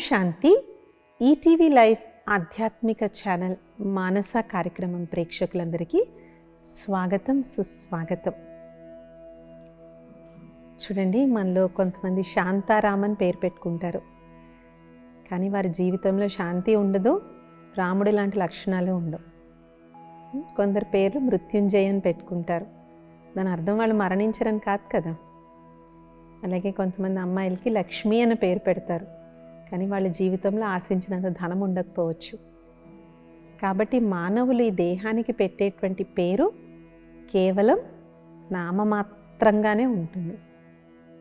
శాంతి. ETV live ఆధ్యాత్మిక channel మానస కార్యక్రమం ప్రేక్షకులందరికీ స్వాగతం, సుస్వాగతం. చూడండి, మనలో కొంతమంది శాంతారామన్ పేరు పెట్టుకుంటారు, కానీ వారి జీవితంలో శాంతి ఉండదు, రాముడి లాంటి లక్షణాలు ఉండవు. కొందరు పేర్లు మృత్యుంజయని పెట్టుకుంటారు, దాని అర్థం వాళ్ళు మరణించరని కాదు కదా. అలాగే కొంతమంది అమ్మాయిలకి లక్ష్మి అనే పేరు పెడతారు, కానీ వాళ్ళ జీవితంలో ఆశించినంత ధనం ఉండకపోవచ్చు. కాబట్టి మానవులు ఈ దేహానికి పెట్టేటువంటి పేరు కేవలం నామమాత్రంగానే ఉంటుంది,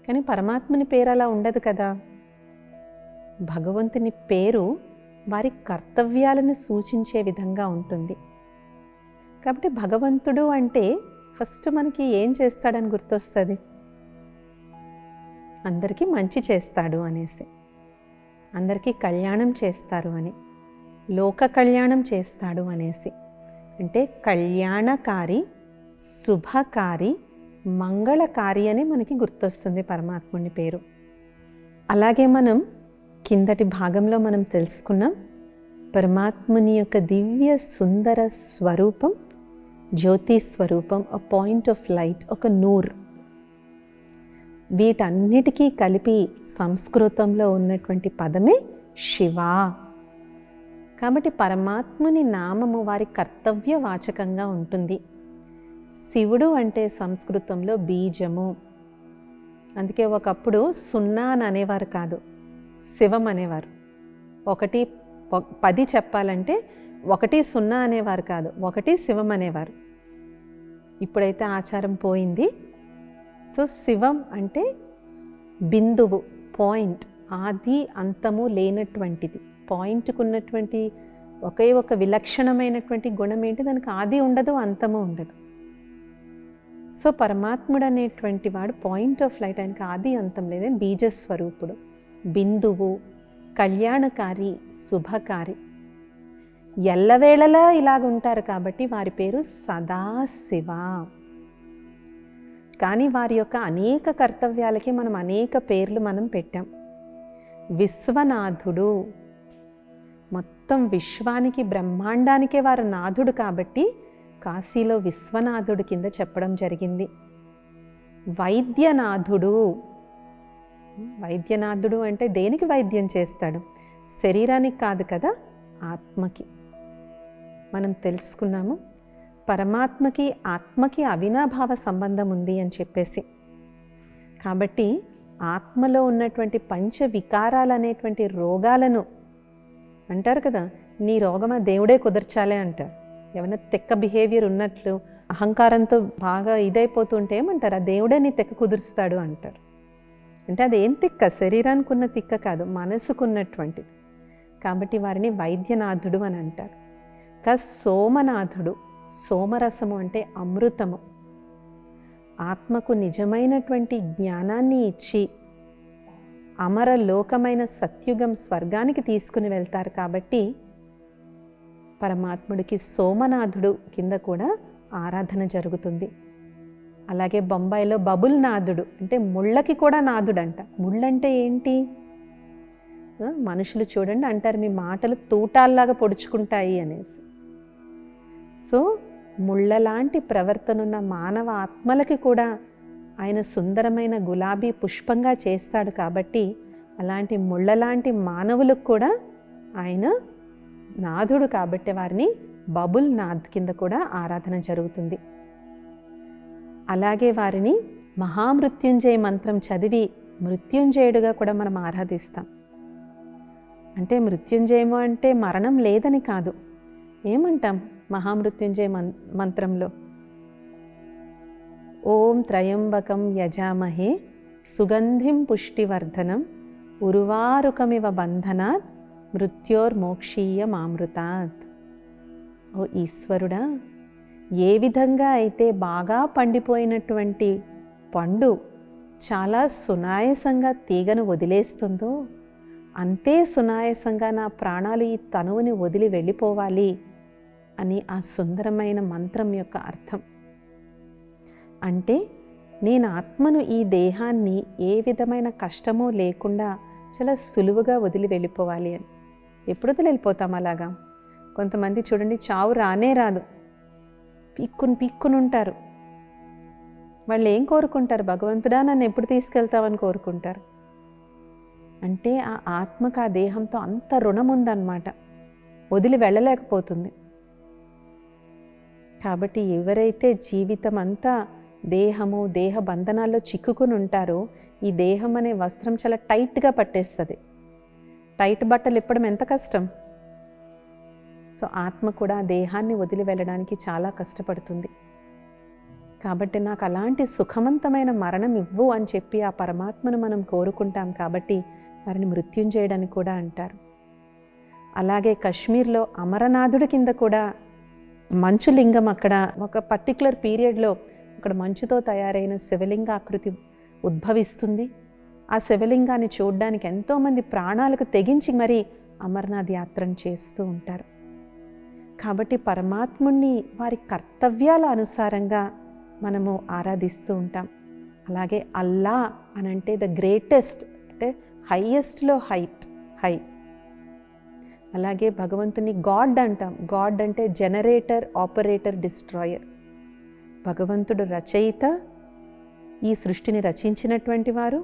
కానీ పరమాత్మని పేరు అలా ఉండదు కదా. భగవంతుని పేరు వారి కర్తవ్యాలను సూచించే విధంగా ఉంటుంది. కాబట్టి భగవంతుడు అంటే ఫస్ట్ మనకి ఏం చేస్తాడని గుర్తొస్తుంది, అందరికీ మంచి చేస్తాడు అనేసి, అందరికీ కళ్యాణం చేస్తారు అని, లోక కళ్యాణం చేస్తాడు అనేసి. అంటే కళ్యాణకారి, శుభకారి, మంగళకారి అని మనకి గుర్తొస్తుంది పరమాత్ముని పేరు. అలాగే మనం కిందటి భాగంలో మనం తెలుసుకున్నాం, పరమాత్ముని యొక్క దివ్య సుందర స్వరూపం, జ్యోతి స్వరూపం, అ పాయింట్ ఆఫ్ లైట్, ఒక నూర్. వీటన్నిటికీ కలిపి సంస్కృతంలో ఉన్నటువంటి పదమే శివ. కాబట్టి పరమాత్ముని నామము వారి కర్తవ్య వాచకంగా ఉంటుంది. శివుడు అంటే సంస్కృతంలో బీజము. అందుకే ఒకప్పుడు సున్నా అని అనేవారు కాదు, శివం అనేవారు. 10 చెప్పాలంటే 1 0 అనేవారు కాదు, 1 శివం అనేవారు. ఇప్పుడైతే ఆచారం పోయింది. సో శివం అంటే బిందువు, పాయింట్, ఆది అంతము లేనటువంటిది. పాయింట్కు ఉన్నటువంటి ఒకే ఒక విలక్షణమైనటువంటి గుణం ఏంటి, దానికి ఆది ఉండదు, అంతము ఉండదు. సో పరమాత్ముడు అనేటువంటి వాడు పాయింట్ ఆఫ్ లైట్, ఆయనకి ఆది అంతం లేదే, బీజస్వరూపుడు, బిందువు, కళ్యాణకారి, శుభకారి. ఎల్లవేళలా ఇలాగుంటారు కాబట్టి వారి పేరు సదాశివ. కానీ వారి యొక్క అనేక కర్తవ్యాలకి మనం అనేక పేర్లు మనం పెట్టాం. విశ్వనాథుడు, మొత్తం విశ్వానికి, బ్రహ్మాండానికే వారు నాథుడు కాబట్టి కాశీలో విశ్వనాథుడు కింద చెప్పడం జరిగింది. వైద్యనాథుడు, వైద్యనాథుడు అంటే దేనికి వైద్యం చేస్తాడు, శరీరానికి కాదు కదా, ఆత్మకి. మనం తెలుసుకున్నాము పరమాత్మకి ఆత్మకి అవినాభావ సంబంధం ఉంది అని చెప్పేసి. కాబట్టి ఆత్మలో ఉన్నటువంటి పంచ వికారాలు అనేటువంటి రోగాలను అంటారు కదా, నీ రోగమా దేవుడే కుదర్చాలే అంటారు. ఏమైనా తెక్క బిహేవియర్ ఉన్నట్లు అహంకారంతో బాగా ఇదైపోతుంటే ఏమంటారు, ఆ దేవుడే నీ తెక్క కుదురుస్తాడు అంటారు. అంటే అది ఏం తిక్క, శరీరానికి ఉన్న తిక్క కాదు, మనసుకున్నటువంటిది. కాబట్టి వారిని వైద్యనాథుడు అని అంటారు. ఇంకా సోమనాథుడు, సోమరసము అంటే అమృతము, ఆత్మకు నిజమైనటువంటి జ్ఞానాన్ని ఇచ్చి అమరలోకమైన సత్యుగం, స్వర్గానికి తీసుకుని వెళ్తారు. కాబట్టి పరమాత్ముడికి సోమనాథుడు కింద కూడా ఆరాధన జరుగుతుంది. అలాగే బొంబాయిలో బబుల్ నాథుడు అంటే ముళ్ళకి కూడా నాథుడు అంట. ముళ్ళంటే ఏంటి, మనుషులు చూడండి అంటారు మీ మాటలు తూటాల్లాగా పొడుచుకుంటాయి అనేసి. సో ముళ్ళలాంటి ప్రవర్తన ఉన్న మానవ ఆత్మలకి కూడా ఆయన సుందరమైన గులాబీ పుష్పంగా చేస్తాడు. కాబట్టి అలాంటి ముళ్ళలాంటి మానవులకు కూడా ఆయన నాథుడు. కాబట్టి వారిని బబుల్ నాథ్ కింద కూడా ఆరాధన జరుగుతుంది. అలాగే వారిని మహామృత్యుంజయ మంత్రం చదివి మృత్యుంజయుడుగా కూడా మనం ఆరాధిస్తాం. అంటే మృత్యుంజయము అంటే మరణం లేదని కాదు. ఏమంటాం మహామృత్యుంజయ మంత్రంలో, ఓం త్రయంబకం యజామహే సుగంధిం పుష్టివర్ధనం ఉర్వారుకమివ బంధనాత్ మృత్యోర్మోక్షీయమామృతాత్. ఓ ఈశ్వరుడా, ఏ విధంగా అయితే బాగా పండిపోయినటువంటి పండు చాలా సునాయసంగా తీగను వదిలేస్తుందో, అంతే సునాయసంగా నా ప్రాణాలు ఈ తనువుని వదిలి వెళ్ళిపోవాలి అని ఆ సుందరమైన మంత్రం యొక్క అర్థం. అంటే నేను ఆత్మను, ఈ దేహాన్ని ఏ విధమైన కష్టమో లేకుండా చాలా సులువుగా వదిలి వెళ్ళిపోవాలి అని. ఎప్పుడు వదిలి వెళ్ళిపోతాం అలాగా? కొంతమంది చూడండి, చావు రానే రాదు, పీక్కుని ఉంటారు. వాళ్ళు ఏం కోరుకుంటారు? భగవంతుడా నన్ను ఎప్పుడు తీసుకెళ్తావని కోరుకుంటారు. అంటే ఆ ఆత్మకు ఆ దేహంతో అంత రుణం ఉందన్నమాట, వదిలి వెళ్ళలేకపోతుంది. కాబట్టి ఎవరైతే జీవితం అంతా దేహము, దేహ బంధనాల్లో చిక్కుకుని ఉంటారో, ఈ దేహం అనే వస్త్రం చాలా టైట్గా పట్టేస్తుంది. టైట్ బట్టలు ఇప్పడం ఎంత కష్టం. సో ఆత్మ కూడా ఆ దేహాన్ని వదిలి వెళ్ళడానికి చాలా కష్టపడుతుంది. కాబట్టి నాకు అలాంటి సుఖవంతమైన మరణం ఇవ్వు అని చెప్పి ఆ పరమాత్మను మనం కోరుకుంటాం. కాబట్టి వారిని మృత్యుంజయుడని కూడా అంటారు. అలాగే కశ్మీర్లో అమరనాథుడి కింద కూడా మంచులింగం, అక్కడ ఒక పర్టికులర్ పీరియడ్లో అక్కడ మంచుతో తయారైన శివలింగ ఆకృతి ఉద్భవిస్తుంది. ఆ శివలింగాన్ని చూడడానికి ఎంతోమంది ప్రాణాలకు తెగించి మరీ అమర్నాథ్ యాత్రను చేస్తూ ఉంటారు. కాబట్టి పరమాత్ముణ్ణి వారి కర్తవ్యాల అనుసారంగా మనము ఆరాధిస్తూ ఉంటాం. అలాగే అల్లా అని అంటే ద గ్రేటెస్ట్, అంటే హైయెస్ట్లో హై. అలాగే భగవంతుని గాడ్ అంటాం. గాడ్ అంటే జనరేటర్, ఆపరేటర్, డిస్ట్రాయర్. భగవంతుడు రచయిత, ఈ సృష్టిని రచించినటువంటి వారు,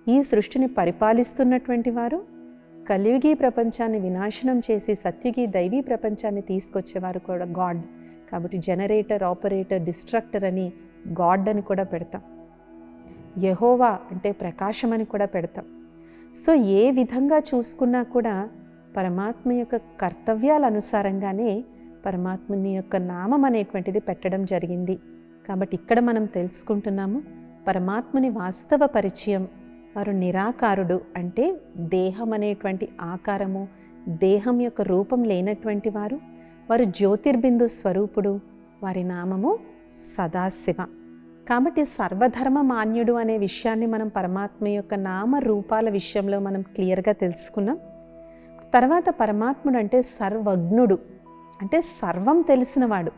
ఈ సృష్టిని పరిపాలిస్తున్నటువంటి వారు, కలియుగి ప్రపంచాన్ని వినాశనం చేసి సత్యుగి దైవీ ప్రపంచాన్ని తీసుకొచ్చేవారు కూడా గాడ్. కాబట్టి జనరేటర్, ఆపరేటర్, డిస్ట్రక్టర్ అని గాడ్ అని కూడా పెడతాం. యెహోవా అంటే ప్రకాశం అని కూడా పెడతాం. సో ఏ విధంగా చూసుకున్నా కూడా పరమాత్మ యొక్క కర్తవ్యాల అనుసారంగానే పరమాత్ముని యొక్క నామం అనేటువంటిది పెట్టడం జరిగింది. కాబట్టి ఇక్కడ మనం తెలుసుకుంటున్నాము పరమాత్ముని వాస్తవ పరిచయం. వారు నిరాకారుడు, అంటే దేహం అనేటువంటి ఆకారము, దేహం యొక్క రూపం లేనటువంటి వారు. వారు జ్యోతిర్బిందు స్వరూపుడు. వారి నామము సదాశివ. కాబట్టి సర్వధర్మ మాన్యుడు అనే విషయాన్ని మనం పరమాత్మ యొక్క నామ రూపాల విషయంలో మనం క్లియర్గా తెలుసుకున్నాం. తర్వాత పరమాత్ముడు అంటే సర్వజ్ఞుడు, అంటే సర్వం తెలిసినవాడు.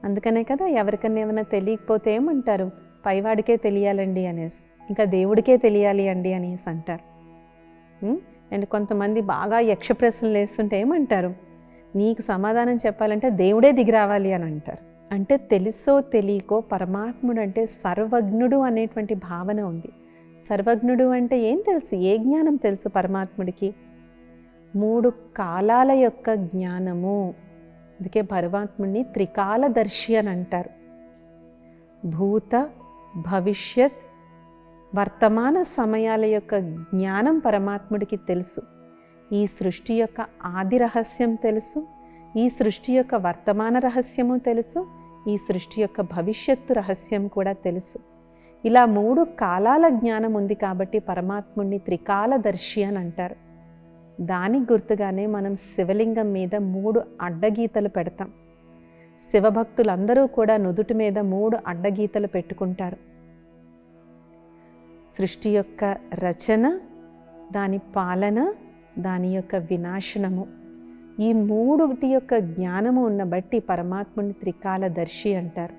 అందుకనే కదా ఎవరికన్నా ఏమైనా తెలియకపోతే ఏమంటారు, పైవాడికే తెలియాలండి అనేసి, ఇంకా దేవుడికే తెలియాలి అండి అనేసి అంటారు. అండ్ కొంతమంది బాగా యక్ష ప్రశ్నలు వేస్తుంటే ఏమంటారు, నీకు సమాధానం చెప్పాలంటే దేవుడే దిగి రావాలి అని అంటారు. అంటే తెలుసో తెలియకో పరమాత్ముడు అంటే సర్వజ్ఞుడు అనేటువంటి భావన ఉంది. సర్వజ్ఞుడు అంటే ఏం తెలుసు, ఏ జ్ఞానం తెలుసు పరమాత్ముడికి? 3 కాలాల యొక్క జ్ఞానము. అందుకే పరమాత్ముడిని త్రికాలదర్శి అని అంటారు. భూత, భవిష్యత్, వర్తమాన సమయాల యొక్క జ్ఞానం పరమాత్ముడికి తెలుసు. ఈ సృష్టి యొక్క ఆది రహస్యం తెలుసు, ఈ సృష్టి యొక్క వర్తమాన రహస్యము తెలుసు, ఈ సృష్టి యొక్క భవిష్యత్తు రహస్యం కూడా తెలుసు. ఇలా 3 కాలాల జ్ఞానం ఉంది కాబట్టి పరమాత్ముడిని త్రికాలదర్శి అని అంటారు. దానికి గుర్తుగానే మనం శివలింగం మీద 3 అడ్డగీతలు పెడతాం. శివభక్తులందరూ కూడా నుదుటి మీద 3 అడ్డగీతలు పెట్టుకుంటారు. సృష్టి యొక్క రచన, దాని పాలన, దాని యొక్క వినాశనము, ఈ 3 యొక్క జ్ఞానము ఉన్న బట్టి పరమాత్ముని త్రికాలదర్శి అంటారు.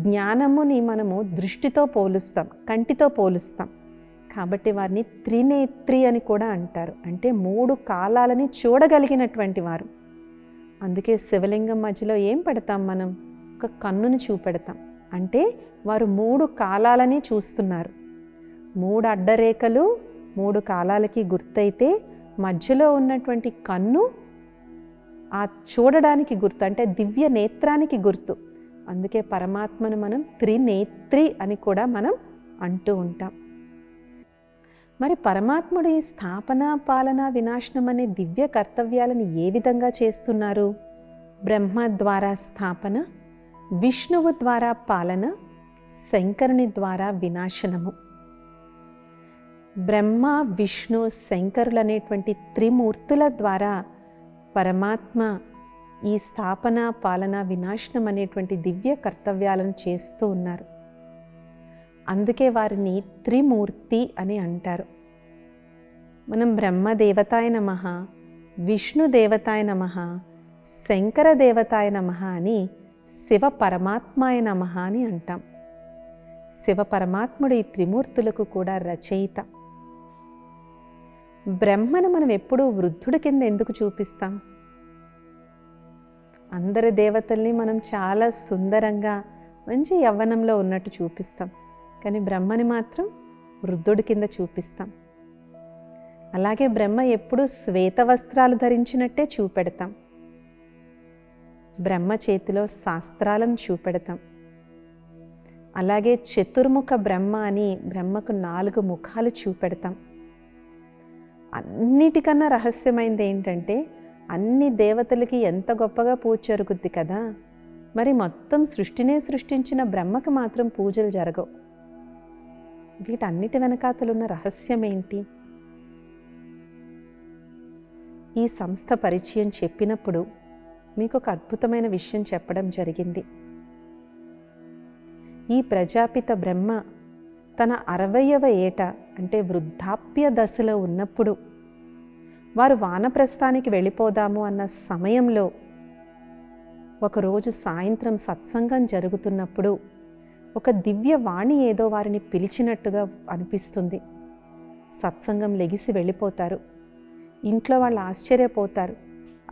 జ్ఞానముని మనము దృష్టితో పోలుస్తాం, కంటితో పోలుస్తాం. కాబట్టి వారిని త్రినేత్రి అని కూడా అంటారు. అంటే 3 కాలాలని చూడగలిగినటువంటి వారు. అందుకే శివలింగం మధ్యలో ఏం పెడతాం మనం, ఒక కన్నుని చూపెడతాం. అంటే వారు 3 కాలాలని చూస్తున్నారు. 3 అడ్డరేఖలు 3 కాలాలకి గుర్తయితే మధ్యలో ఉన్నటువంటి కన్ను ఆ చూడడానికి గుర్తు, అంటే దివ్య నేత్రానికి గుర్తు. అందుకే పరమాత్మను మనం త్రినేత్రి అని కూడా మనం అంటూ ఉంటాం. మరి పరమాత్ముడు ఈ స్థాపన, పాలన, వినాశనం అనే దివ్య కర్తవ్యాలను ఏ విధంగా చేస్తున్నారు? బ్రహ్మ ద్వారా స్థాపన, విష్ణువు ద్వారా పాలన, శంకరుని ద్వారా వినాశనము. బ్రహ్మ, విష్ణు, శంకరులు అనేటువంటి త్రిమూర్తుల ద్వారా పరమాత్మ ఈ స్థాపన, పాలన, వినాశనం అనేటువంటి దివ్య కర్తవ్యాలను చేస్తూ ఉన్నారు. అందుకే వారిని త్రిమూర్తి అని అంటారు. మనం బ్రహ్మదేవతాయ నమః, విష్ణు దేవతాయ నమః, శంకర దేవతాయ నమః అని, శివ పరమాత్మాయ నమః అని అంటాం. శివ పరమాత్ముడు ఈ త్రిమూర్తులకు కూడా రచయిత. బ్రహ్మను మనం ఎప్పుడూ వృద్ధుడి కింద ఎందుకు చూపిస్తాం? అందరి దేవతల్ని మనం చాలా సుందరంగా మంచి యవ్వనంలో ఉన్నట్టు చూపిస్తాం, కానీ బ్రహ్మని మాత్రం వృద్ధుడి కింద చూపిస్తాం. అలాగే బ్రహ్మ ఎప్పుడూ శ్వేత వస్త్రాలు ధరించినట్టే చూపెడతాం. బ్రహ్మ చేతిలో శాస్త్రాలను చూపెడతాం. అలాగే చతుర్ముఖ బ్రహ్మ అని బ్రహ్మకు 4 ముఖాలు చూపెడతాం. అన్నిటికన్నా రహస్యమైనది ఏంటంటే, అన్ని దేవతలకి ఎంత గొప్పగా పూజ జరుగుద్ది కదా, మరి మొత్తం సృష్టినే సృష్టించిన బ్రహ్మకు మాత్రం పూజలు జరగవు. వీటన్నిటి వెనకాతలున్న రహస్యం ఏంటి? ఈ సంస్థ పరిచయం చెప్పినప్పుడు మీకు ఒక అద్భుతమైన విషయం చెప్పడం జరిగింది. ఈ ప్రజాపిత బ్రహ్మ తన 60వ ఏట అంటే వృద్ధాప్య దశలో ఉన్నప్పుడు, వారు వానప్రస్థానికి వెళ్ళిపోదాము అన్న సమయంలో, ఒకరోజు సాయంత్రం సత్సంగం జరుగుతున్నప్పుడు ఒక దివ్య వాణి ఏదో వారిని పిలిచినట్టుగా అనిపిస్తుంది. సత్సంగం లెగిసి వెళ్ళిపోతారు. ఇంట్లో వాళ్ళు ఆశ్చర్యపోతారు,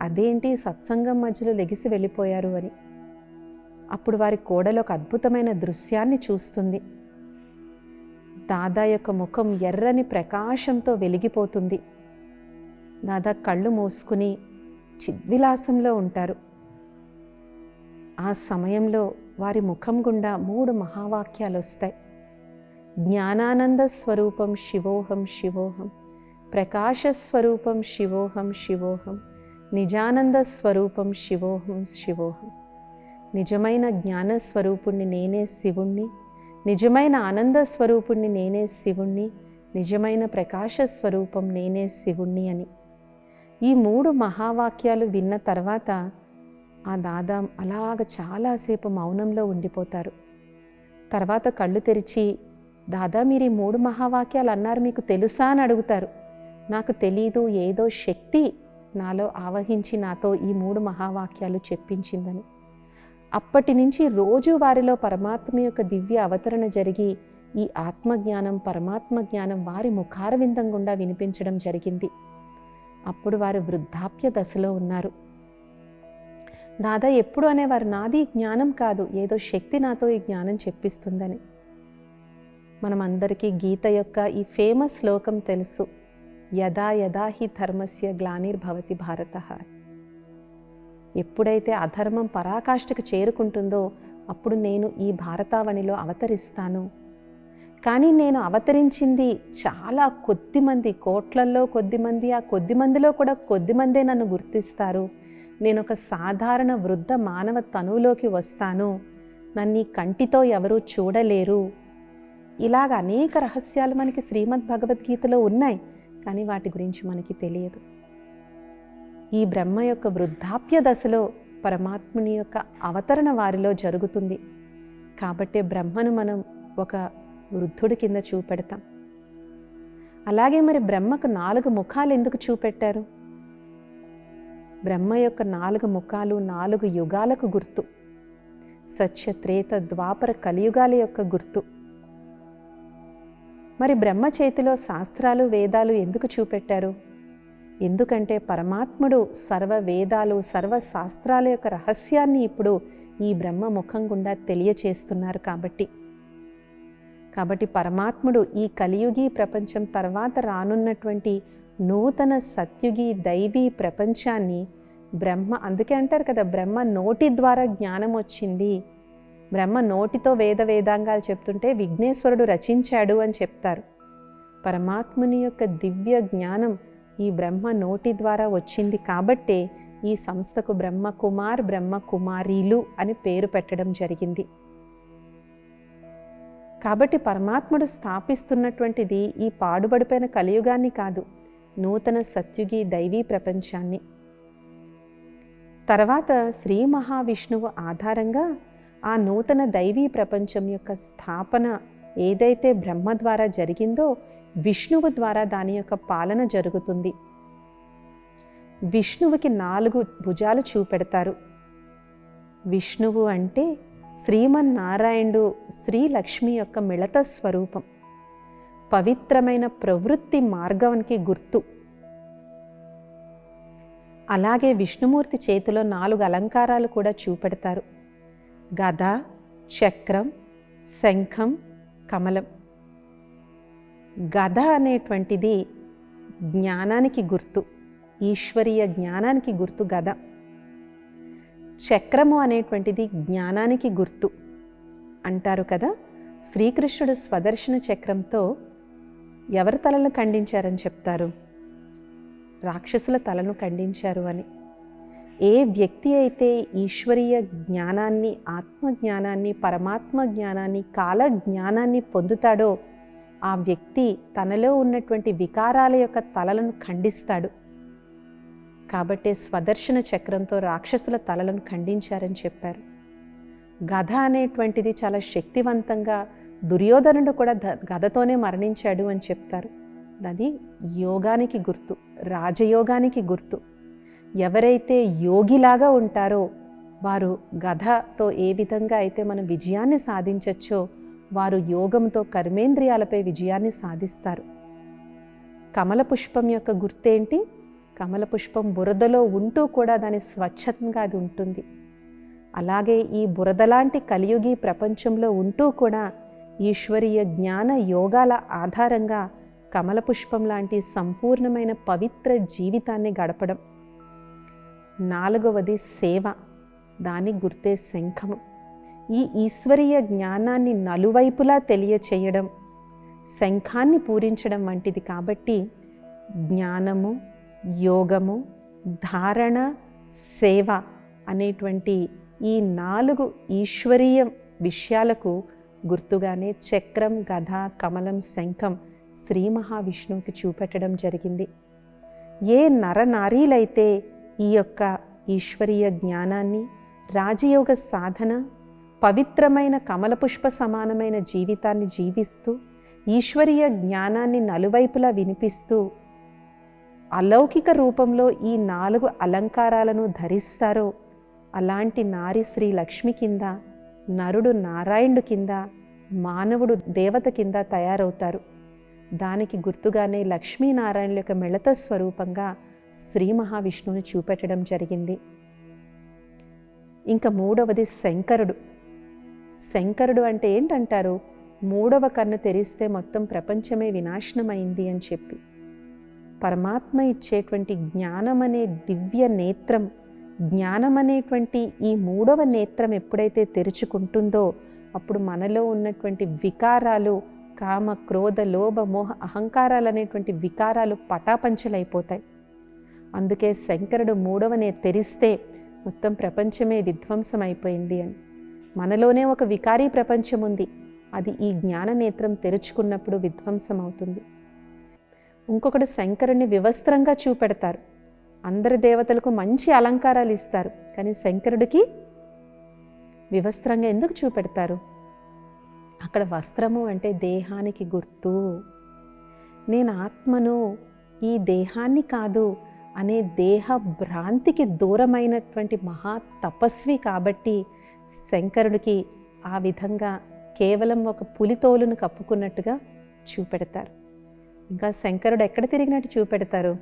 అదేంటి సత్సంగం మధ్యలో లెగిసి వెళ్ళిపోయారు అని. అప్పుడు వారి కోడలు ఒక అద్భుతమైన దృశ్యాన్ని చూస్తుంది. దాదా యొక్క ముఖం ఎర్రని ప్రకాశంతో వెలిగిపోతుంది. దాదా కళ్ళు మూసుకుని చిద్విలాసంలో ఉంటారు. ఆ సమయంలో వారి ముఖం గుండా 3 మహావాక్యాలు వస్తాయి. జ్ఞానానంద స్వరూపం శివోహం శివోహం, ప్రకాశస్వరూపం శివోహం శివోహం, నిజానంద స్వరూపం శివోహం శివోహం. నిజమైన జ్ఞానస్వరూపుణ్ణి నేనే శివుణ్ణి, నిజమైన ఆనంద స్వరూపుణ్ణి నేనే శివుణ్ణి, నిజమైన ప్రకాశ స్వరూపం నేనే శివుణ్ణి అని. ఈ 3 మహావాక్యాలు విన్న తర్వాత ఆ దాదా అలాగ చాలాసేపు మౌనంలో ఉండిపోతారు. తర్వాత కళ్ళు తెరిచి, దాదా మీరు ఈ 3 మహావాక్యాలు అన్నారు, మీకు తెలుసా అని అడుగుతారు. నాకు తెలీదు, ఏదో శక్తి నాలో ఆవహించి నాతో ఈ 3 మహావాక్యాలు చెప్పించిందని. అప్పటి నుంచి రోజు వారిలో పరమాత్మ యొక్క దివ్య అవతరణ జరిగి ఈ ఆత్మజ్ఞానం పరమాత్మ జ్ఞానం వారి ముఖారవిందం గుండా వినిపించడం జరిగింది. అప్పుడు వారు వృద్ధాప్య దశలో ఉన్నారు. దాదా ఎప్పుడు అనేవారు, నాది జ్ఞానం కాదు, ఏదో శక్తి నాతో ఈ జ్ఞానం చెప్పిస్తుందని. మనమందరికీ గీత యొక్క ఈ ఫేమస్ శ్లోకం తెలుసు, యదా యదా హి ధర్మస్య గ్లానిర్భవతి భారతః. ఎప్పుడైతే అధర్మం పరాకాష్ఠకు చేరుకుంటుందో అప్పుడు నేను ఈ భారతావనిలో అవతరిస్తాను. కానీ నేను అవతరించింది చాలా కొద్దిమంది, కోట్లల్లో కొద్దిమంది, ఆ కొద్దిమందిలో కూడా కొద్దిమందే నన్ను గుర్తిస్తారు. నేను ఒక సాధారణ వృద్ధ మానవ తనువులోకి వస్తాను, నన్ను ఈ కంటితో ఎవరూ చూడలేరు. ఇలాగ అనేక రహస్యాలు మనకి శ్రీమద్ భగవద్గీతలో ఉన్నాయి, కానీ వాటి గురించి మనకి తెలియదు. ఈ బ్రహ్మ యొక్క వృద్ధాప్య దశలో పరమాత్ముని యొక్క అవతరణ వారిలో జరుగుతుంది. కాబట్టే బ్రహ్మను మనం ఒక వృద్ధుడి కింద చూపెడతాం. అలాగే మరి బ్రహ్మకు 4 ముఖాలు ఎందుకు చూపెట్టారు? బ్రహ్మ యొక్క 4 ముఖాలు 4 యుగాలకు గుర్తు. సత్య, త్రేత, ద్వాపర, కలియుగాల యొక్క గుర్తు. మరి బ్రహ్మ చేతిలో శాస్త్రాలు వేదాలు ఎందుకు చూపెట్టారు? ఎందుకంటే పరమాత్ముడు సర్వ వేదాలు సర్వ శాస్త్రాల యొక్క రహస్యాన్ని ఇప్పుడు ఈ బ్రహ్మ ముఖం గుండా తెలియచేస్తున్నారు. కాబట్టి పరమాత్ముడు ఈ కలియుగి ప్రపంచం తర్వాత రానున్నటువంటి నూతన సత్యుగి దైవీ ప్రపంచాన్ని బ్రహ్మ, అందుకే అంటారు కదా, బ్రహ్మ నోటి ద్వారా జ్ఞానం వచ్చింది. బ్రహ్మ నోటితో వేదాంగాలు చెప్తుంటే విఘ్నేశ్వరుడు రచించాడు అని చెప్తారు. పరమాత్ముని యొక్క దివ్య జ్ఞానం ఈ బ్రహ్మ నోటి ద్వారా వచ్చింది. కాబట్టే ఈ సంస్థకు బ్రహ్మకుమార్ బ్రహ్మకుమారీలు అని పేరు పెట్టడం జరిగింది. కాబట్టి పరమాత్ముడు స్థాపిస్తున్నటువంటిది ఈ పాడుబడిపోయిన కలియుగాన్ని కాదు, నూతన సత్యుగి దైవీ ప్రపంచాన్ని. తర్వాత శ్రీ మహావిష్ణువు ఆధారంగా ఆ నూతన దైవీ ప్రపంచం యొక్క స్థాపన ఏదైతే బ్రహ్మ ద్వారా జరిగిందో విష్ణువు ద్వారా దాని యొక్క పాలన జరుగుతుంది. విష్ణువుకి 4 భుజాలు చూపెడతారు. విష్ణువు అంటే శ్రీమన్నారాయణుడు శ్రీలక్ష్మి యొక్క మిళత స్వరూపం, పవిత్రమైన ప్రవృత్తి మార్గానికి గుర్తు. అలాగే విష్ణుమూర్తి చేతిలో 4 అలంకారాలు కూడా చూపెడతారు. గద, చక్రం, శంఖం, కమలం. గద అనేటువంటిది జ్ఞానానికి గుర్తు, ఈశ్వరీయ జ్ఞానానికి గుర్తు గద. చక్రము అనేటువంటిది జ్ఞానానికి గుర్తు అంటారు కదా. శ్రీకృష్ణుడు స్వదర్శన చక్రంతో ఎవరి తలను ఖండించారని చెప్తారు? రాక్షసుల తలను ఖండించారు అని. ఏ వ్యక్తి అయితే ఈశ్వరీయ జ్ఞానాన్ని, ఆత్మజ్ఞానాన్ని, పరమాత్మ జ్ఞానాన్ని, కాల జ్ఞానాన్ని పొందుతాడో ఆ వ్యక్తి తనలో ఉన్నటువంటి వికారాల యొక్క తలలను ఖండిస్తాడు. కాబట్టే స్వదర్శన చక్రంతో రాక్షసుల తలలను ఖండించారని చెప్పారు. గద అనేటువంటిది చాలా శక్తివంతంగా, దుర్యోధనుడు కూడా గదతోనే మరణించాడు అని చెప్తారు. అది యోగానికి గుర్తు, రాజయోగానికి గుర్తు. ఎవరైతే యోగిలాగా ఉంటారో వారు గదతో ఏ విధంగా అయితే మనం విజయాన్ని సాధించచ్చో వారు యోగంతో కర్మేంద్రియాలపై విజయాన్ని సాధిస్తారు. కమల పుష్పం యొక్క గుర్తేంటి? కమల పుష్పం బురదలో ఉంటూ కూడా దాని స్వచ్ఛంగా అది ఉంటుంది. అలాగే ఈ బురదలాంటి కలియుగి ప్రపంచంలో ఉంటూ కూడా ఈశ్వరీయ జ్ఞాన యోగాల ఆధారంగా కమల పుష్పం లాంటి సంపూర్ణమైన పవిత్ర జీవితాన్ని గడపడం. 4వది సేవ, దాని గుర్తే శంఖము. ఈ ఈశ్వరీయ జ్ఞానాన్ని నలువైపులా తెలియచేయడం, శంఖాన్ని పూరించడం వంటిది. కాబట్టి జ్ఞానము, యోగము, ధారణ, సేవ అనేటువంటి ఈ 4 ఈశ్వరీయ విషయాలకు గుర్తుగానే చక్రం, గద, కమలం, శంఖం శ్రీ మహావిష్ణువుకి చూపెట్టడం జరిగింది. ఏ నరనారీలైతే ఈ యొక్క ఈశ్వరీయ జ్ఞానాన్ని, రాజయోగ సాధన, పవిత్రమైన కమలపుష్ప సమానమైన జీవితాన్ని జీవిస్తూ ఈశ్వరీయ జ్ఞానాన్ని నలువైపులా వినిపిస్తూ అలౌకిక రూపంలో ఈ 4 అలంకారాలను ధరిస్తారో అలాంటి నారి శ్రీ లక్ష్మి కింద, నరుడు నారాయణుడు కింద, మానవుడు దేవత కింద తయారవుతారు. దానికి గుర్తుగానే లక్ష్మీనారాయణుల యొక్క మిళిత స్వరూపంగా శ్రీ మహావిష్ణువుని చూపెట్టడం జరిగింది. ఇంకా 3వది శంకరుడు. శంకరుడు అంటే ఏంటంటారు? 3వ కన్ను తెరిస్తే మొత్తం ప్రపంచమే వినాశనమైంది అని చెప్పి పరమాత్మ ఇచ్చేటువంటి జ్ఞానం అనే దివ్య నేత్రం, జ్ఞానం అనేటువంటి ఈ 3వ నేత్రం ఎప్పుడైతే తెరుచుకుంటుందో అప్పుడు మనలో ఉన్నటువంటి వికారాలు, కామ, క్రోధ, లోభ, మోహ, అహంకారాలు అనేటువంటి వికారాలు పటాపంచలైపోతాయి. అందుకే శంకరుడు 3వనే తెరిస్తే మొత్తం ప్రపంచమే విధ్వంసం అయిపోయింది అని. మనలోనే ఒక వికారీ ప్రపంచం ఉంది, అది ఈ జ్ఞాన నేత్రం తెరుచుకున్నప్పుడు విధ్వంసం అవుతుంది. ఇంకొకటి శంకరుణ్ణి వివస్త్రంగా చూపెడతారు. అందరి దేవతలకు మంచి అలంకారాలు ఇస్తారు, కానీ శంకరుడికి వివస్త్రంగా ఎందుకు చూపెడతారు? అక్కడ వస్త్రము అంటే దేహానికి గుర్తు. నేను ఆత్మను, ఈ దేహాన్ని కాదు అనే దేహ భ్రాంతికి దూరమైనటువంటి మహా తపస్వి కాబట్టి శంకరుడికి ఆ విధంగా కేవలం ఒక పులితోలును కప్పుకున్నట్టుగా చూపెడతారు. ఇంకా శంకరుడు ఎక్కడ తిరిగినట్టు చూపెడతారు?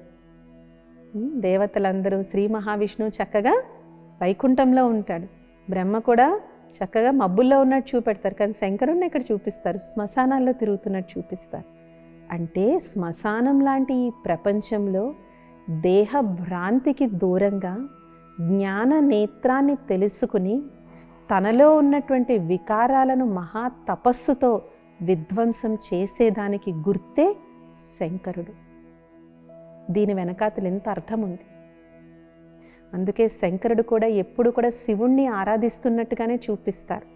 దేవతలందరూ, శ్రీ మహావిష్ణువు చక్కగా వైకుంఠంలో ఉంటాడు, బ్రహ్మ కూడా చక్కగా మబ్బుల్లో ఉన్నట్టు చూపెడతారు. కానీ శంకరుడిని ఎక్కడ చూపిస్తారు? శ్మశానాల్లో తిరుగుతున్నట్టు చూపిస్తారు. అంటే శ్మశానం లాంటి ఈ ప్రపంచంలో దేహ భ్రాంతికి దూరంగా జ్ఞాన నేత్రాన్ని తెలుసుకుని తనలో ఉన్నటువంటి వికారాలను మహా తపస్సుతో విధ్వంసం చేసేదానికి గుర్తే శంకరుడు. దీని వెనకాతలు ఎంత అర్థం ఉంది. అందుకే శంకరుడు కూడా ఎప్పుడు కూడా శివుణ్ణి ఆరాధిస్తున్నట్టుగానే చూపిస్తారు.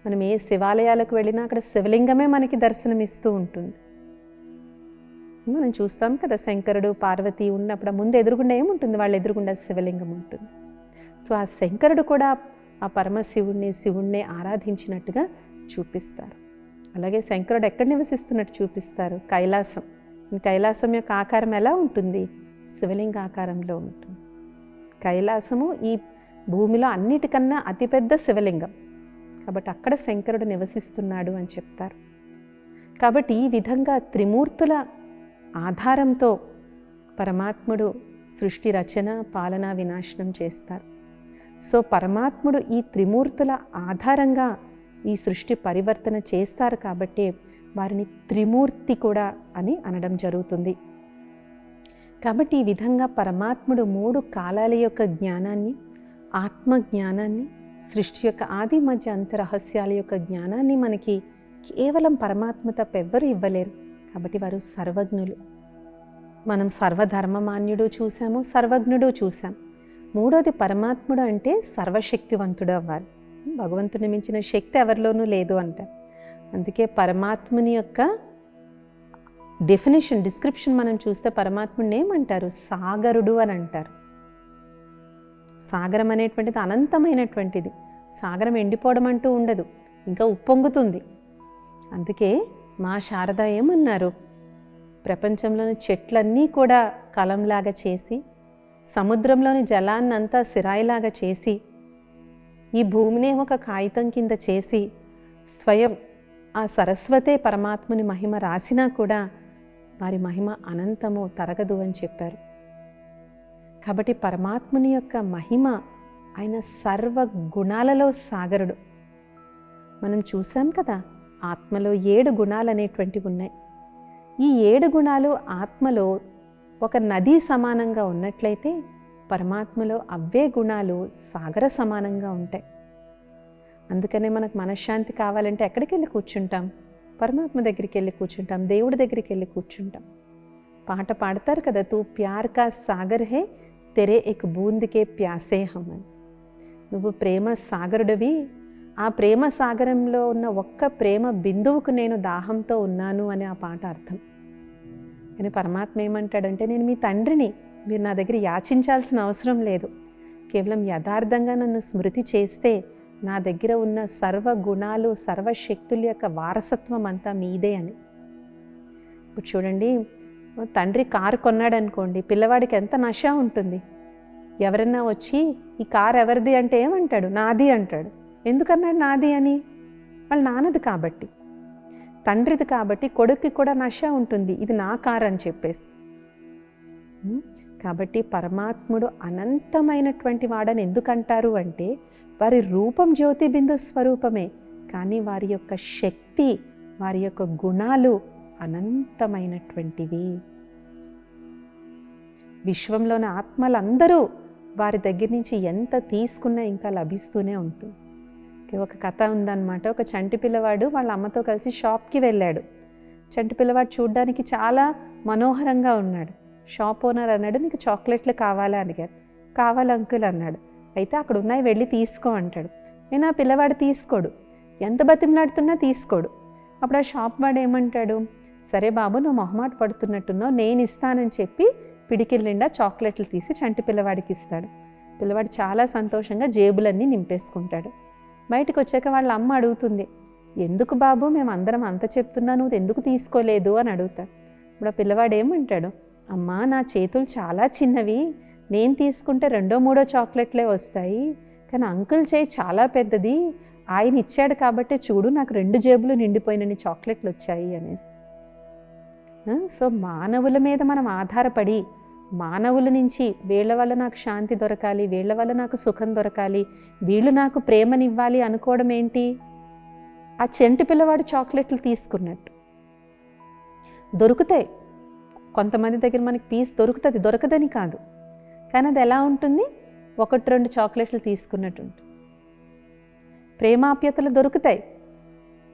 మనం ఏ శివాలయాలకు వెళ్ళినా అక్కడ శివలింగమే మనకి దర్శనమిస్తూ ఉంటుంది. మనం చూస్తాం కదా, శంకరుడు పార్వతి ఉన్నప్పుడు ముందు ఎదురుగుండా ఏముంటుంది? వాళ్ళ ఎదురుగుండా శివలింగం ఉంటుంది. సో ఆ శంకరుడు కూడా ఆ పరమశివుణ్ణి, శివుణ్ణి ఆరాధించినట్టుగా చూపిస్తారు. అలాగే శంకరుడు ఎక్కడ నివసిస్తున్నట్టు చూపిస్తారు? కైలాసం. కైలాసం యొక్క ఆకారం ఎలా ఉంటుంది? శివలింగ ఆకారంలో ఉంటుంది. కైలాసము ఈ భూమిలో అన్నిటికన్నా అతిపెద్ద శివలింగం కాబట్టి అక్కడ శంకరుడు నివసిస్తున్నాడు అని చెప్తారు. కాబట్టి ఈ విధంగా త్రిమూర్తుల ఆధారంతో పరమాత్ముడు సృష్టి రచన, పాలన, వినాశనం చేస్తారు. సో పరమాత్ముడు ఈ త్రిమూర్తుల ఆధారంగా ఈ సృష్టి పరివర్తన చేస్తారు కాబట్టి వారిని త్రిమూర్తి కూడా అని అనడం జరుగుతుంది. కాబట్టి ఈ విధంగా పరమాత్ముడు 3 కాలాల యొక్క జ్ఞానాన్ని, ఆత్మ జ్ఞానాన్ని, సృష్టి యొక్క ఆది మధ్య అంతరహస్యాల యొక్క జ్ఞానాన్ని మనకి కేవలం పరమాత్మ తప్ప ఎవ్వరూ ఇవ్వలేరు. కాబట్టి వారు సర్వజ్ఞులు. మనం సర్వధర్మమాన్యుడు చూసాము, సర్వజ్ఞుడు చూసాం. మూడోది పరమాత్ముడు అంటే సర్వశక్తివంతుడు అవ్వాలి. భగవంతుని మించిన శక్తి ఎవరిలోనూ లేదు అంటారు. అందుకే పరమాత్ముని యొక్క డిస్క్రిప్షన్ మనం చూస్తే పరమాత్ముడిని ఏమంటారు? సాగరుడు అని అంటారు. సాగరం అనేటువంటిది అనంతమైనటువంటిది. సాగరం ఎండిపోవడం అంటూ ఉండదు, ఇంకా ఉప్పొంగుతుంది. అందుకే మా శారద ఏమన్నారు? ప్రపంచంలోని చెట్లన్నీ కూడా కలంలాగా చేసి, సముద్రంలోని జలాన్నంతా సిరాయిలాగా చేసి, ఈ భూమిని ఒక కాగితం కింద చేసి, స్వయం ఆ సరస్వతే పరమాత్ముని మహిమ రాసినా కూడా వారి మహిమ అనంతము, తరగదు అని చెప్పారు. కాబట్టి పరమాత్ముని యొక్క మహిమ, ఆయన సర్వ గుణాలలో సాగరుడు. మనం చూసాం కదా, ఆత్మలో 7 గుణాలు అనేటువంటివి ఉన్నాయి. ఈ 7 గుణాలు ఆత్మలో ఒక నదీ సమానంగా ఉన్నట్లయితే పరమాత్మలో అవే గుణాలు సాగర సమానంగా ఉంటాయి. అందుకనే మనకు మనశ్శాంతి కావాలంటే ఎక్కడికి వెళ్ళి కూర్చుంటాం? పరమాత్మ దగ్గరికి వెళ్ళి కూర్చుంటాం, దేవుడి దగ్గరికి వెళ్ళి కూర్చుంటాం. పాట పాడతారు కదా, తూ ప్యార్ కా సాగర్ హే తెరే ఎక్ బూందుకే ప్యాసే హమ్ అని. నువ్వు ప్రేమ సాగరుడివి, ఆ ప్రేమ సాగరంలో ఉన్న ఒక్క ప్రేమ బిందువుకు నేను దాహంతో ఉన్నాను అని ఆ పాట అర్థం. కానీ పరమాత్మ ఏమంటాడంటే, నేను మీ తండ్రిని, మీరు నా దగ్గర యాచించాల్సిన అవసరం లేదు. కేవలం యథార్థంగా నన్ను స్మృతి చేస్తే నా దగ్గర ఉన్న సర్వ గుణాలు, సర్వశక్తుల యొక్క వారసత్వం అంతా మీదే అని. ఇప్పుడు చూడండి, తండ్రి కారు కొన్నాడు అనుకోండి, పిల్లవాడికి ఎంత నష ఉంటుంది. ఎవరన్నా వచ్చి ఈ కారు ఎవరిది అంటే ఏమంటాడు? నాది అంటాడు. ఎందుకన్నాడు నాది అని? వాళ్ళ నాన్నది కాబట్టి, తండ్రిది కాబట్టి కొడుక్కి కూడా నష ఉంటుంది, ఇది నా కారు అని చెప్పేసి. కాబట్టి పరమాత్ముడు అనంతమైనటువంటి వాడని ఎందుకంటారు అంటే, వారి రూపం జ్యోతి బిందు స్వరూపమే, కానీ వారి యొక్క శక్తి, వారి యొక్క గుణాలు అనంతమైనటువంటివి. విశ్వంలోని ఆత్మలందరూ వారి దగ్గర నుంచి ఎంత తీసుకున్నా ఇంకా లభిస్తూనే ఉంటుంది. ఒక కథ ఉందన్నమాట. ఒక చంటి పిల్లవాడు వాళ్ళ అమ్మతో కలిసి షాప్కి వెళ్ళాడు. చంటి పిల్లవాడు చూడ్డానికి చాలా మనోహరంగా ఉన్నాడు. షాప్ ఓనర్ అన్నాడు, నీకు చాక్లెట్లు కావాలా అడిగారు. కావాలి అంకుల్ అన్నాడు. అయితే అక్కడ ఉన్నాయి, వెళ్ళి తీసుకో అంటాడు. నేను ఆ పిల్లవాడు తీసుకోడు, ఎంత బతిమలాడుతున్నా తీసుకోడు. అప్పుడు ఆ షాప్ వాడు ఏమంటాడు, సరే బాబు నువ్వు మొహమాట పడుతున్నట్టున్నావు, నేను ఇస్తానని చెప్పి పిడికిల నిండా చాక్లెట్లు తీసి చంటి పిల్లవాడికి ఇస్తాడు. పిల్లవాడు చాలా సంతోషంగా జేబులన్నీ నింపేసుకుంటాడు. బయటకు వచ్చాక వాళ్ళ అమ్మ అడుగుతుంది, ఎందుకు బాబు మేము అందరం అంత చెప్తున్నా నువ్వు ఎందుకు తీసుకోలేదు అని అడుగుతాడు. ఇప్పుడు ఆ పిల్లవాడు ఏమంటాడు, అమ్మా నా చేతులు చాలా చిన్నవి, నేను తీసుకుంటే 2, 3 చాక్లెట్లే వస్తాయి, కానీ అంకుల్ చేయి చాలా పెద్దది, ఆయన ఇచ్చాడు కాబట్టి చూడు నాకు 2 జేబులు నిండిపోయినన్ని చాక్లెట్లు వచ్చాయి అనేసి. సో మానవుల మీద మనం ఆధారపడి, మానవుల నుంచి వీళ్ళ వల్ల నాకు శాంతి దొరకాలి, వీళ్ళ వల్ల నాకు సుఖం దొరకాలి, వీళ్ళు నాకు ప్రేమనివ్వాలి అనుకోవడం ఏంటి? ఆ చెంటి పిల్లవాడు చాక్లెట్లు తీసుకున్నట్టు. దొరుకుతాయి, కొంతమంది దగ్గర మనకి పీస్ దొరుకుతుంది, దొరకదని కాదు, కానీ అది ఎలా ఉంటుంది? 1-2 చాక్లెట్లు తీసుకున్నట్టు ఉంటుంది. ప్రేమాప్యతలు దొరుకుతాయి,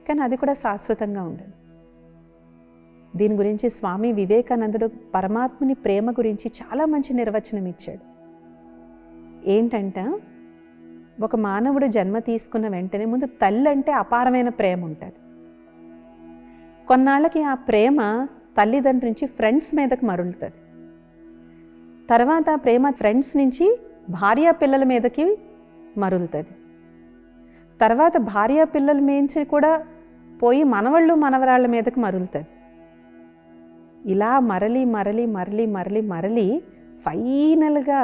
కానీ అది కూడా శాశ్వతంగా ఉండదు. దీని గురించి స్వామి వివేకానందుడు పరమాత్ముని ప్రేమ గురించి చాలా మంచి నిర్వచనం ఇచ్చాడు. ఏంటంట, ఒక మానవుడు జన్మ తీసుకున్న వెంటనే ముందు తల్లి అంటే అపారమైన ప్రేమ ఉంటుంది. కొన్నాళ్ళకి ఆ ప్రేమ తల్లిదండ్రుల నుంచి ఫ్రెండ్స్ మీదకి మరులుతుంది. తర్వాత ఆ ప్రేమ ఫ్రెండ్స్ నుంచి భార్యా పిల్లల మీదకి మరులుతుంది. తర్వాత భార్యా పిల్లల నుంచి కూడా పోయి మనవళ్ళు మనవరాళ్ళ మీదకి మరులుతుంది. ఇలా మరలి మరలి మరలి మరలి మరలి ఫైనల్గా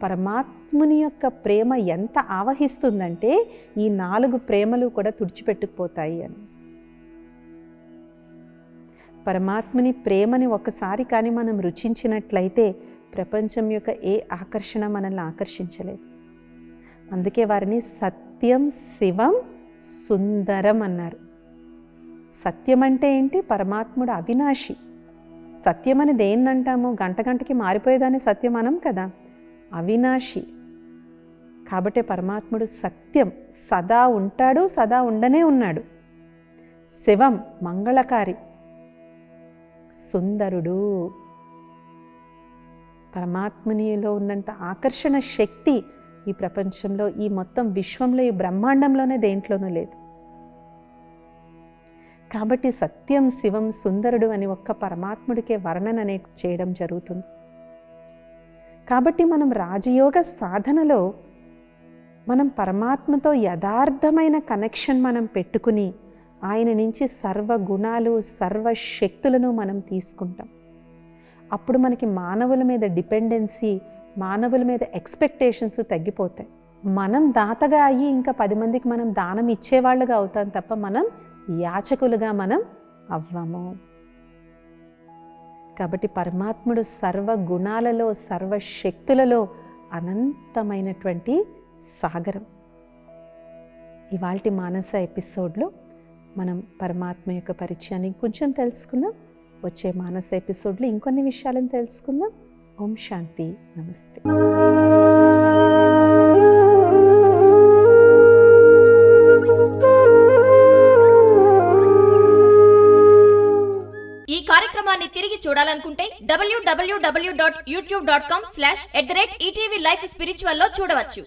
పరమాత్ముని యొక్క ప్రేమ ఎంత ఆవహిస్తుందంటే ఈ 4 ప్రేమలు కూడా తుడిచిపెట్టుకుపోతాయి అనేసి. పరమాత్ముని ప్రేమని ఒకసారి కానీ మనం రుచించినట్లయితే ప్రపంచం యొక్క ఏ ఆకర్షణ మనల్ని ఆకర్షించలేదు. అందుకే వారిని సత్యం, శివం, సుందరం అన్నారు. సత్యం అంటే ఏంటి? పరమాత్ముడు అవినాశి. సత్యం అని దేన్ని అంటాము? గంట గంటకి మారిపోయేదాన్ని సత్యం అనం కదా. అవినాశి కాబట్టి పరమాత్ముడు సత్యం, సదా ఉంటాడు, సదా ఉండనే ఉన్నాడు. శివం, మంగళకారి. సుందరుడు, పరమాత్మనిలో ఉన్నంత ఆకర్షణ శక్తి ఈ ప్రపంచంలో, ఈ మొత్తం విశ్వంలో, ఈ బ్రహ్మాండంలోనే దేంట్లోనూ లేదు. కాబట్టి సత్యం, శివం, సుందరుడు అని ఒక్క పరమాత్ముడికే వర్ణన అనే చేయడం జరుగుతుంది. కాబట్టి మనం రాజయోగ సాధనలో మనం పరమాత్మతో యథార్థమైన కనెక్షన్ మనం పెట్టుకుని ఆయన నుంచి సర్వ గుణాలు, సర్వ శక్తులను మనం తీసుకుంటాం. అప్పుడు మనకి మానవుల మీద డిపెండెన్సీ, మానవుల మీద ఎక్స్పెక్టేషన్స్ తగ్గిపోతాయి. మనం దాతగా అయ్యి ఇంకా 10 మందికి మనం దానం ఇచ్చేవాళ్ళుగా అవుతాం తప్ప మనం యాచకులుగా మనం అవ్వము. కాబట్టి పరమాత్ముడు సర్వ గుణాలలో, సర్వ శక్తులలో అనంతమైనటువంటి సాగరం. ఇవాల్టి మానస ఎపిసోడ్లో మనం పరమాత్మ యొక్క పరిచయాన్ని కొంచెం తెలుసుకుందాం. వచ్చే మానస ఎపిసోడ్లో ఇంకొన్ని విషయాలను తెలుసుకుందాం. ఓం శాంతి. నమస్తే. ఈ కార్యక్రమాన్ని తిరిగి చూడాలనుకుంటే www.youtube.com/@ETV Life Spiritual లో చూడవచ్చు.